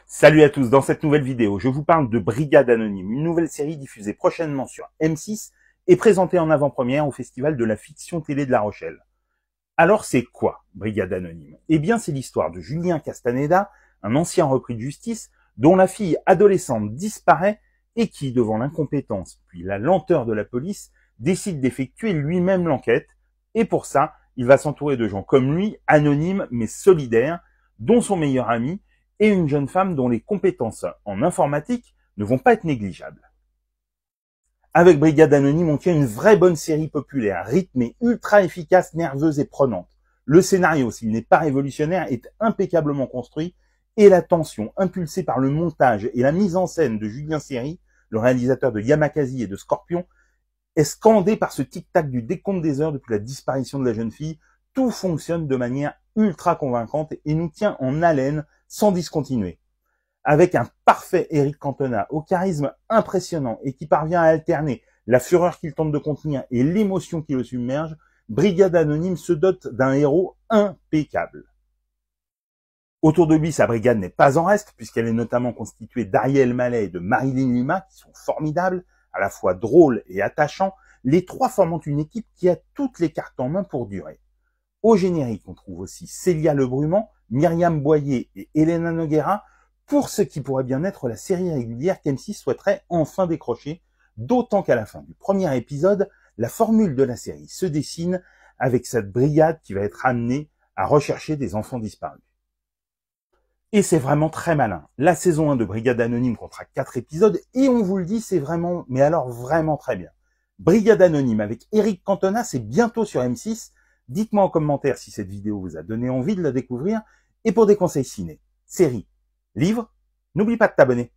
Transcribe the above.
Salut à tous, dans cette nouvelle vidéo, je vous parle de Brigade Anonyme, une nouvelle série diffusée prochainement sur M6 et présentée en avant-première au Festival de la Fiction Télé de La Rochelle. Alors c'est quoi, Brigade Anonyme? Eh bien c'est l'histoire de Julien Castaneda, un ancien repris de justice, dont la fille adolescente disparaît et qui, devant l'incompétence puis la lenteur de la police, décide d'effectuer lui-même l'enquête, et pour ça, il va s'entourer de gens comme lui, anonymes mais solidaires, dont son meilleur ami, et une jeune femme dont les compétences en informatique ne vont pas être négligeables. Avec Brigade Anonyme, on tient une vraie bonne série populaire, rythmée, ultra efficace, nerveuse et prenante. Le scénario, s'il n'est pas révolutionnaire, est impeccablement construit, et la tension, impulsée par le montage et la mise en scène de Julien Seri, le réalisateur de Yamakasi et de Scorpion, est scandée par ce tic-tac du décompte des heures depuis la disparition de la jeune fille. Tout fonctionne de manière ultra convaincante et nous tient en haleine sans discontinuer. Avec un parfait Eric Cantona au charisme impressionnant et qui parvient à alterner la fureur qu'il tente de contenir et l'émotion qui le submerge, Brigade Anonyme se dote d'un héros impeccable. Autour de lui, sa brigade n'est pas en reste, puisqu'elle est notamment constituée d'Ariel Mallet et de Marilyn Lima, qui sont formidables, à la fois drôles et attachants, les trois formant une équipe qui a toutes les cartes en main pour durer. Au générique, on trouve aussi Célia Lebrumand, Myriam Boyer et Elena Noguera, pour ce qui pourrait bien être la série régulière qu'M6 souhaiterait enfin décrocher, d'autant qu'à la fin du premier épisode, la formule de la série se dessine avec cette brigade qui va être amenée à rechercher des enfants disparus. Et c'est vraiment très malin. La saison 1 de Brigade Anonyme comptera 4 épisodes et on vous le dit, c'est vraiment, mais alors vraiment très bien. Brigade Anonyme avec Eric Cantona, c'est bientôt sur M6. Dites-moi en commentaire si cette vidéo vous a donné envie de la découvrir. Et pour des conseils ciné, séries, livres, n'oublie pas de t'abonner.